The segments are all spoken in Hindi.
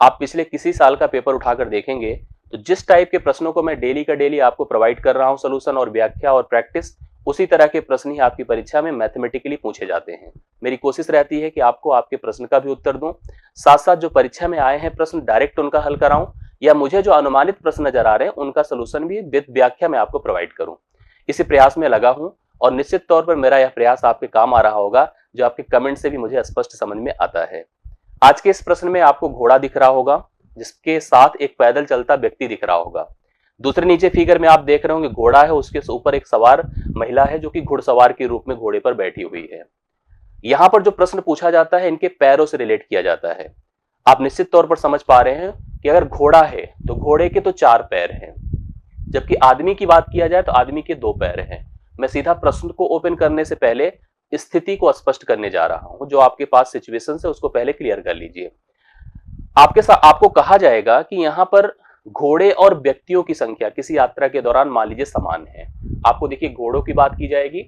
आप पिछले किसी साल का पेपर उठाकर देखेंगे तो जिस टाइप के प्रश्नों को मैं डेली का डेली आपको प्रोवाइड कर रहा हूं, सोल्यूशन और व्याख्या और प्रैक्टिस, उसी तरह के प्रश्न ही आपकी परीक्षा में मैथमेटिकली पूछे जाते हैं। मेरी कोशिश रहती है कि आपको आपके प्रश्न का भी उत्तर दूं, साथ साथ जो परीक्षा में आए हैं प्रश्न डायरेक्ट उनका हल कराऊं, या मुझे जो अनुमानित प्रश्न नजर आ रहे हैं उनका सोल्यूशन भी विद व्याख्या में आपको प्रोवाइड करूं। इसी प्रयास में लगा हूं और निश्चित तौर पर मेरा यह प्रयास आपके काम आ रहा होगा, जो आपके कमेंट से भी मुझे स्पष्ट समझ में आता है। आज के इस प्रश्न में आपको घोड़ा दिख रहा होगा, जिसके साथ एक पैदल चलता व्यक्ति दिख रहा होगा। दूसरे नीचे फिगर में आप देख रहे होंगे घोड़ा है, उसके ऊपर एक सवार महिला है जो कि घुड़सवार के रूप में घोड़े पर बैठी हुई है। यहां पर जो प्रश्न पूछा जाता है इनके पैरों से रिलेट किया जाता है। आप निश्चित तौर पर समझ पा रहे हैं कि अगर घोड़ा है तो घोड़े के तो 4 पैर हैं, जबकि आदमी की बात किया जाए तो आदमी के 2 पैर हैं। मैं सीधा प्रश्न को ओपन करने से पहले स्थिति को स्पष्ट करने जा रहा हूं। जो आपके पास सिचुएशन है उसको पहले क्लियर कर लीजिए। आपके साथ आपको कहा जाएगा कि यहां पर घोड़े और व्यक्तियों की संख्या किसी यात्रा के दौरान मान लीजिए समान है। आपको देखिए घोड़ों की बात की जाएगी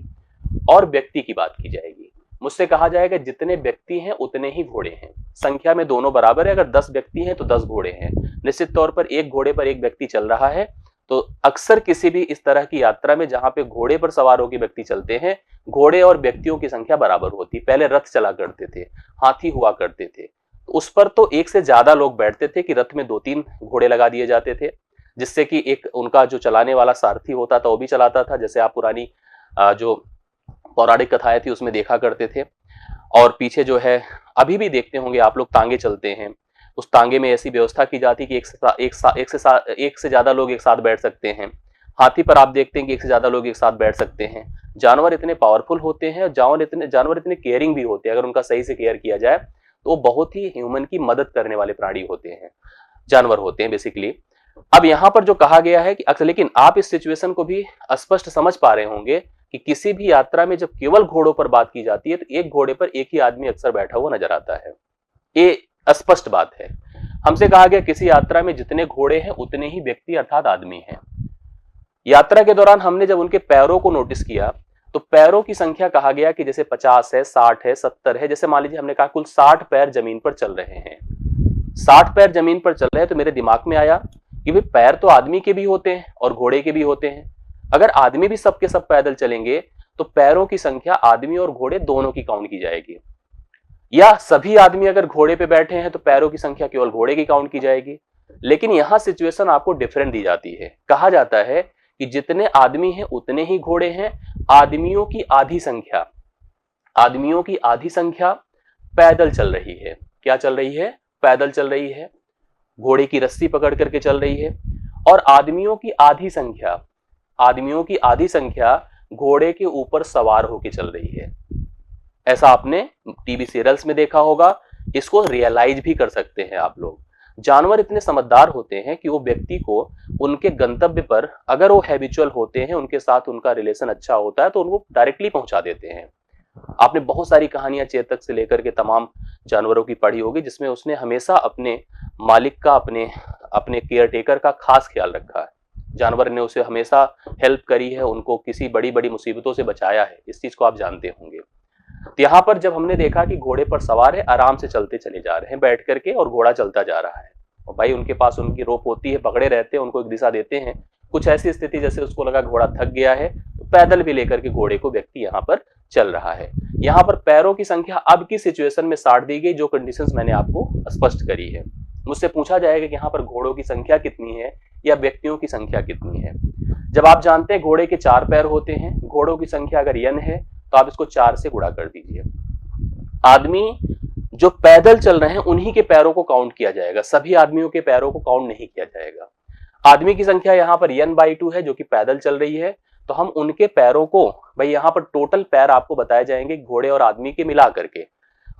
और व्यक्ति की बात की जाएगी। मुझसे कहा जाएगा जितने व्यक्ति हैं उतने ही घोड़े हैं, संख्या में दोनों बराबर है। अगर 10 व्यक्ति हैं तो 10 घोड़े हैं। निश्चित तौर पर एक घोड़े पर एक व्यक्ति चल रहा है, तो अक्सर किसी भी इस तरह की यात्रा में जहां पे घोड़े पर सवार होकर व्यक्ति चलते हैं, घोड़े और व्यक्तियों की संख्या बराबर होती। पहले रथ चला करते थे, हाथी हुआ करते थे, तो उस पर तो एक से ज्यादा लोग बैठते थे कि रथ में 2-3 घोड़े लगा दिए जाते थे, जिससे कि एक उनका जो चलाने वाला सारथी होता था वो भी चलाता था। जैसे आप पुरानी जो पौराणिक कथाएं थी उसमें देखा करते थे। और पीछे जो है अभी भी देखते होंगे आप लोग, तांगे चलते हैं। उस तांगे में ऐसी व्यवस्था की जाती कि एक से ज्यादा लोग एक साथ बैठ सकते हैं। हाथी पर आप देखते हैं कि एक से ज्यादा लोग एक साथ बैठ सकते हैं। जानवर इतने पावरफुल होते हैं और जानवर इतने केयरिंग भी होते हैं। अगर उनका सही से केयर किया जाए तो वो बहुत ही ह्यूमन की मदद करने वाले प्राणी होते हैं, जानवर होते हैं बेसिकली। अब यहां पर जो कहा गया है कि अक्सर, लेकिन आप इस सिचुएशन को भी स्पष्ट समझ पा रहे होंगे कि किसी भी यात्रा में जब केवल घोड़ों पर बात की जाती है तो एक घोड़े पर एक ही आदमी अक्सर बैठा हुआ नजर आता है। ये स्पष्ट बात है। हमसे कहा गया किसी यात्रा में जितने घोड़े हैं उतने ही व्यक्ति अर्थात आदमी हैं। यात्रा के दौरान हमने जब उनके पैरों को नोटिस किया तो पैरों की संख्या कहा गया कि जैसे 50 है, 60 है, 70 है। जैसे मान लीजिए हमने कहा कुल 60 पैर जमीन पर चल रहे हैं। 60 पैर जमीन पर चल रहे हैं तो मेरे दिमाग में आया कि भाई पैर तो आदमी के भी होते हैं और घोड़े के भी होते हैं। अगर आदमी भी सबके सब पैदल चलेंगे तो पैरों की संख्या आदमी और घोड़े दोनों की काउंट की जाएगी, या सभी आदमी अगर घोड़े पे बैठे हैं तो पैरों की संख्या केवल घोड़े की काउंट की जाएगी। लेकिन यहां सिचुएशन आपको डिफरेंट दी जाती है। कहा जाता है कि जितने आदमी हैं उतने ही घोड़े हैं। आदमियों की आधी संख्या पैदल चल रही है। क्या चल रही है? पैदल चल रही है, घोड़े की रस्सी पकड़ करके चल रही है। और आदमियों की आधी संख्या घोड़े के ऊपर सवार होकर चल रही है। ऐसा आपने टीवी सीरियल्स में देखा होगा। इसको रियलाइज भी कर सकते हैं आप लोग। जानवर इतने समझदार होते हैं कि वो व्यक्ति को उनके गंतव्य पर, अगर वो हैबिचुअल होते हैं, उनके साथ उनका रिलेशन अच्छा होता है, तो उनको डायरेक्टली पहुंचा देते हैं। आपने बहुत सारी कहानियां चेतक से लेकर के तमाम जानवरों की पढ़ी होगी, जिसमें उसने हमेशा अपने मालिक का, अपने केयर टेकर का खास ख्याल रखा है। जानवर ने उसे हमेशा हेल्प करी है, उनको किसी बड़ी बड़ी मुसीबतों से बचाया है। इस चीज को आप जानते होंगे। तो यहाँ पर जब हमने देखा कि घोड़े पर सवार है, आराम से चलते चले जा रहे हैं बैठ करके, और घोड़ा चलता जा रहा है, और भाई उनके पास उनकी रोप होती है, पकड़े रहते हैं, उनको एक दिशा देते हैं। कुछ ऐसी स्थिति जैसे उसको लगा घोड़ा थक गया है, तो पैदल भी लेकर के घोड़े को व्यक्ति यहाँ पर चल रहा है। यहाँ पर पैरों की संख्या अब की सिचुएशन में 60 दी गई, जो कंडीशंस मैंने आपको स्पष्ट करी है। मुझसे पूछा जाएगा कि यहाँ पर घोड़ों की संख्या कितनी है या व्यक्तियों की संख्या कितनी है। जब आप जानते हैं घोड़े के 4 पैर होते हैं, घोड़ों की संख्या अगर n है तो आप इसको 4 से गुणा कर दीजिए। आदमी जो पैदल चल रहे हैं उन्हीं के पैरों को काउंट किया जाएगा, सभी आदमियों के पैरों को काउंट नहीं किया जाएगा। आदमी की संख्या यहाँ पर n/2 है, जो कि पैदल चल रही है, तो हम उनके पैरों को, भाई यहाँ पर टोटल पैर आपको बताए जाएंगे घोड़े और आदमी के मिला करके।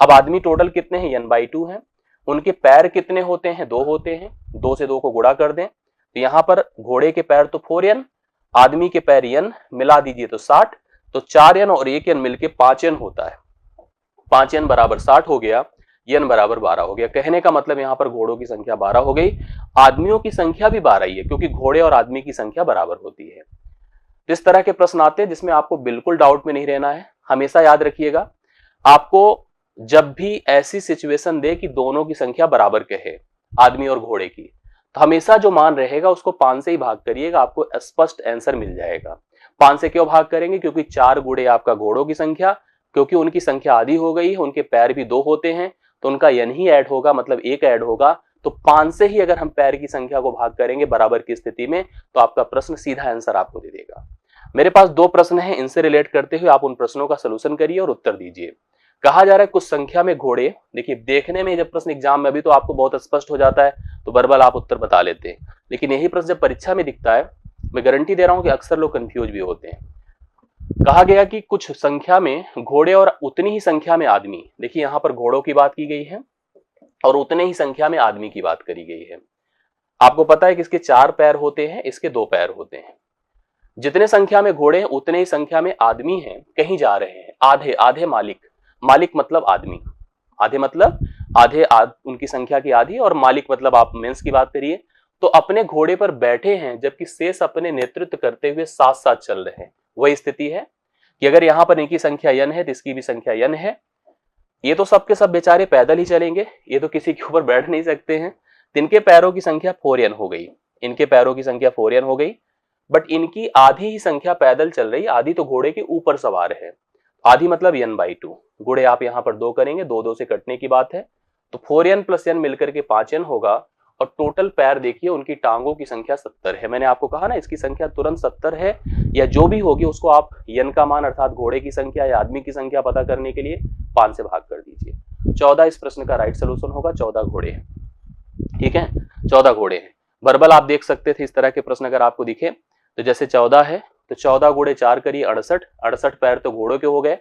अब आदमी टोटल कितने हैं? n/2 हैं। उनके पैर कितने होते हैं? 2 होते हैं। 2 से 2 को गुणा कर दें तो यहाँ पर घोड़े के पैर तो 4n, आदमी के पैर n, मिला दीजिए तो 60, तो 4n और 1n मिलके 5n होता है। 5n बराबर 60 हो गया, n बराबर 12 हो गया। कहने का मतलब यहाँ पर घोड़ों की संख्या 12 हो गई, आदमियों की संख्या भी 12 ही है, क्योंकि घोड़े और आदमी की संख्या बराबर होती है। इस तरह के प्रश्न आते हैं जिसमें आपको बिल्कुल डाउट में नहीं रहना है। हमेशा याद रखिएगा, आपको जब भी ऐसी सिचुएशन दे कि दोनों की संख्या बराबर कहे, आदमी और घोड़े की, तो हमेशा जो मान रहेगा उसको 5 से ही भाग करिएगा, आपको स्पष्ट आंसर मिल जाएगा। 5 से क्यों भाग करेंगे? क्योंकि 4 गुणे आपका घोड़ों की संख्या, क्योंकि उनकी संख्या आधी हो गई है, उनके पैर भी 2 होते हैं, तो उनका यन ही ऐड होगा, मतलब 1 ऐड होगा। तो 5 से ही अगर हम पैर की संख्या को भाग करेंगे बराबर की स्थिति में, तो आपका प्रश्न सीधा आंसर आपको दे देगा। मेरे पास 2 प्रश्न हैं, इनसे रिलेट करते हुए आप उन प्रश्नों का सोल्यूशन करिए और उत्तर दीजिए। कहा जा रहा है कुछ संख्या में घोड़े, देखिए देखने में जब प्रश्न एग्जाम में अभी तो आपको बहुत स्पष्ट हो जाता है, तो बर्बल आप उत्तर बता लेते हैं, लेकिन यही प्रश्न जब परीक्षा में दिखता है, मैं गारंटी दे रहा हूं कि अक्सर लोग कंफ्यूज भी होते हैं। कहा गया कि कुछ संख्या में घोड़े और उतनी ही संख्या में आदमी, देखिए यहां पर घोड़ों की बात की गई है और उतने ही संख्या में आदमी की बात करी गई है। आपको पता है कि इसके 4 पैर होते हैं, इसके 2 पैर होते हैं। जितने संख्या में घोड़े हैं उतने ही संख्या में आदमी हैं, कहीं जा रहे हैं, आधे आधे मालिक, मालिक मतलब आदमी, आधे मतलब उनकी संख्या की आधी, और मालिक मतलब आप मेंस की बात करिए, तो अपने घोड़े पर बैठे हैं, जबकि शेष अपने नेतृत्व करते हुए साथ साथ चल रहे हैं। वही स्थिति है कि अगर यहां पर इनकी संख्या n है तो इसकी भी संख्या n है। ये तो सबके सब बेचारे पैदल ही चलेंगे, ये तो किसी के ऊपर बैठ नहीं सकते हैं। इनके पैरों की संख्या 4n हो गई, इनके पैरों की संख्या 4n हो गई, बट इनकी आधी ही संख्या पैदल चल रही, आधी तो घोड़े के ऊपर सवार है। आधी मतलब n/2, गुणे आप यहां पर 2 करेंगे, 2 से कटने की बात है, तो 4n + n मिलकर के 5n होगा। और टोटल पैर देखिए, उनकी टांगों की संख्या 70 है। मैंने आपको कहा ना इसकी संख्या तुरंत 70 है, या जो भी होगी उसको आप n का मान अर्थात घोड़े की संख्या या आदमी की संख्या पता करने के लिए 5 से भाग कर दीजिए। 14 इस प्रश्न का राइट सोल्यूशन होगा, 14 घोड़े हैं। ठीक है, 14 घोड़े हैं। बर्बल आप देख सकते थे इस तरह के प्रश्न अगर आपको दिखे, तो जैसे 14 है तो 14 गुणे 4 करिए 68, 68 पैर तो घोड़ों के हो गए।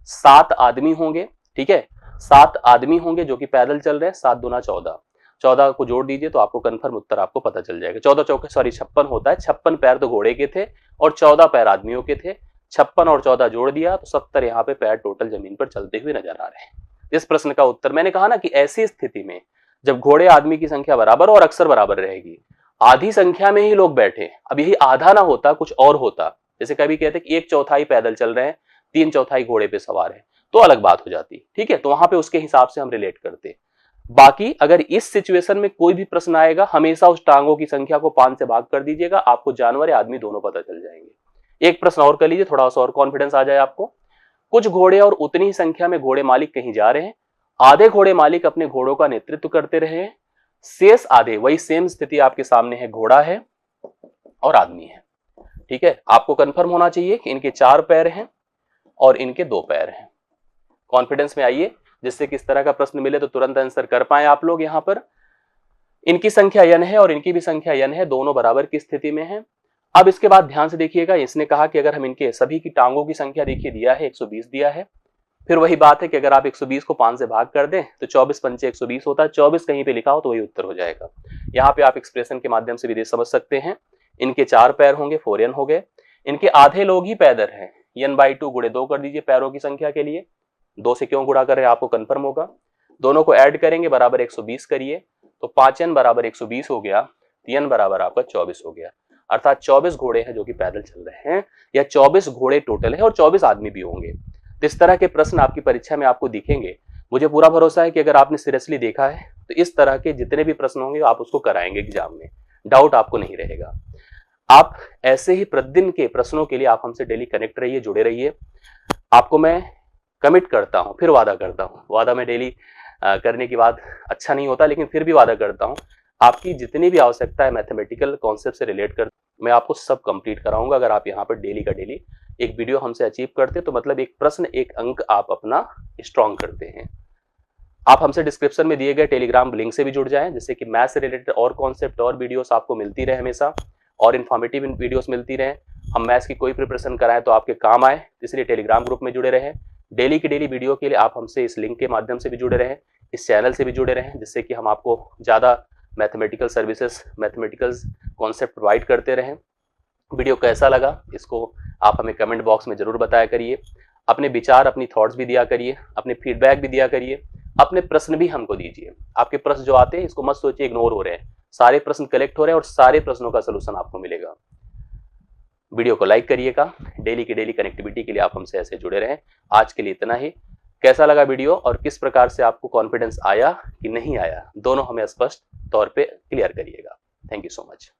7 आदमी होंगे, ठीक है, 7 आदमी होंगे जो कि पैदल चल रहे हैं, 7 दूना 14, 14 को जोड़ दीजिए तो आपको कंफर्म उत्तर आपको पता चल जाएगा। 14 चौके 56 होता है, 56 पैर तो घोड़े के थे और 14 पैर आदमियों के थे। 56 और 14 जोड़ दिया तो 70 यहाँ पे पैर टोटल जमीन पर चलते हुए नजर आ रहे हैं। इस प्रश्न का उत्तर, मैंने कहा ना कि ऐसी स्थिति में जब घोड़े आदमी की संख्या बराबर और अक्सर बराबर रहेगी, आधी संख्या में ही लोग बैठे, अब यही आधा ना होता कुछ और होता, जैसे कभी कहते कि 1/4 पैदल चल रहे हैं, 3/4 घोड़े पे सवार है, तो अलग बात हो जाती। ठीक है, तो वहां पे उसके हिसाब से हम रिलेट करते। बाकी अगर इस सिचुएशन में कोई भी प्रश्न आएगा, हमेशा उस टांगों की संख्या को 5 से भाग कर दीजिएगा, आपको जानवर या आदमी दोनों पता चल जाएंगे। एक प्रश्न और कर लीजिए, थोड़ा सा और कॉन्फिडेंस आ जाए आपको। कुछ घोड़े और उतनी ही संख्या में घोड़े मालिक कहीं जा रहे हैं, आधे घोड़े मालिक अपने घोड़ों का नेतृत्व करते रहे हैं, शेष आधे, वही सेम स्थिति आपके सामने है, घोड़ा है और आदमी है। ठीक है, आपको कंफर्म होना चाहिए कि इनके 4 पैर हैं और इनके 2 पैर हैं। कॉन्फिडेंस में आइए, जिससे किस तरह का प्रश्न मिले तो तुरंत आंसर कर पाए आप लोग। यहां पर इनकी संख्या n है और इनकी भी संख्या n है, दोनों बराबर की स्थिति में है। अब इसके बाद ध्यान से देखिएगा, इसने कहा कि अगर हम इनके सभी की टांगों की संख्या देखिए दिया है 120 दिया है, फिर वही बात है कि अगर आप 120 को 5 से भाग कर दें तो 24 पंचे 120 होता है, 24 कहीं पे लिखा हो तो वही उत्तर हो जाएगा। यहाँ पे आप एक्सप्रेशन के माध्यम से भी समझ सकते हैं। इनके 4 पैर होंगे, 4n हो गए, इनके आधे लोग ही पैदल हैं, n/2 गुणे 2 कर दीजिए पैरों की संख्या के लिए, 2 से क्यों गुणा कर रहे हैं आपको कंफर्म होगा। दोनों को ऐड करेंगे बराबर 120 करिए तो 5n बराबर 120 हो गया, n बराबर आपका 24 हो गया, अर्थात 24 घोड़े हैं जो कि पैदल चल रहे हैं, या 24 घोड़े टोटल है और 24 आदमी भी होंगे। तो इस तरह के प्रश्न आपकी परीक्षा में आपको दिखेंगे। मुझे पूरा भरोसा है कि अगर आपने सीरियसली देखा है तो इस तरह के जितने भी प्रश्न होंगे आप उसको कराएंगे एग्जाम में, डाउट आपको नहीं रहेगा। आप ऐसे ही प्रतिदिन के प्रश्नों के लिए आप हमसे डेली कनेक्ट रहिए, जुड़े रहिए। आपको मैं कमिट करता हूं, फिर वादा करता हूं, वादा में डेली करने की बात अच्छा नहीं होता, लेकिन फिर भी वादा करता हूं, आपकी जितनी भी आवश्यकता है मैथमेटिकल कॉन्सेप्ट से रिलेट कर मैं आपको सब कंप्लीट कराऊंगा। अगर आप यहाँ पर डेली का डेली एक वीडियो हमसे अचीव करते तो मतलब एक प्रश्न एक अंक आप अपना स्ट्रॉन्ग करते हैं। आप हमसे डिस्क्रिप्शन में दिए गए टेलीग्राम लिंक से भी जुड़ जाएं, जिससे कि मैथ से रिलेटेड और कॉन्सेप्ट और वीडियोस आपको मिलती रहे हमेशा, और इन्फॉर्मेटिव वीडियोस मिलती रहे। हम मैथ्स की कोई प्रिपरेशन कराएं तो आपके काम आए, इसलिए टेलीग्राम ग्रुप में जुड़े रहें। डेली की डेली वीडियो के लिए आप हमसे इस लिंक के माध्यम से भी जुड़े रहें, इस चैनल से भी जुड़े रहें, जिससे कि हम आपको ज़्यादा mathematical services, mathematical concept provide करते रहें। वीडियो कैसा लगा इसको आप हमें कमेंट बॉक्स में जरूर बताया करिए, अपने विचार, अपनी थॉट्स भी दिया करिए, अपने फीडबैक भी दिया करिए, अपने प्रश्न भी हमको दीजिए। आपके प्रश्न जो आते हैं इसको मत सोचिए इग्नोर हो रहे हैं, सारे प्रश्न कलेक्ट हो रहे हैं और सारे प्रश्नों का सलूशन आपको मिलेगा। वीडियो को लाइक करिएगा। डेली की डेली कनेक्टिविटी के लिए आप हमसे ऐसे जुड़े रहें। आज के लिए इतना ही। कैसा लगा वीडियो और किस प्रकार से आपको कॉन्फिडेंस आया कि नहीं आया, दोनों हमें स्पष्ट तौर पे क्लियर करिएगा। Thank you so much.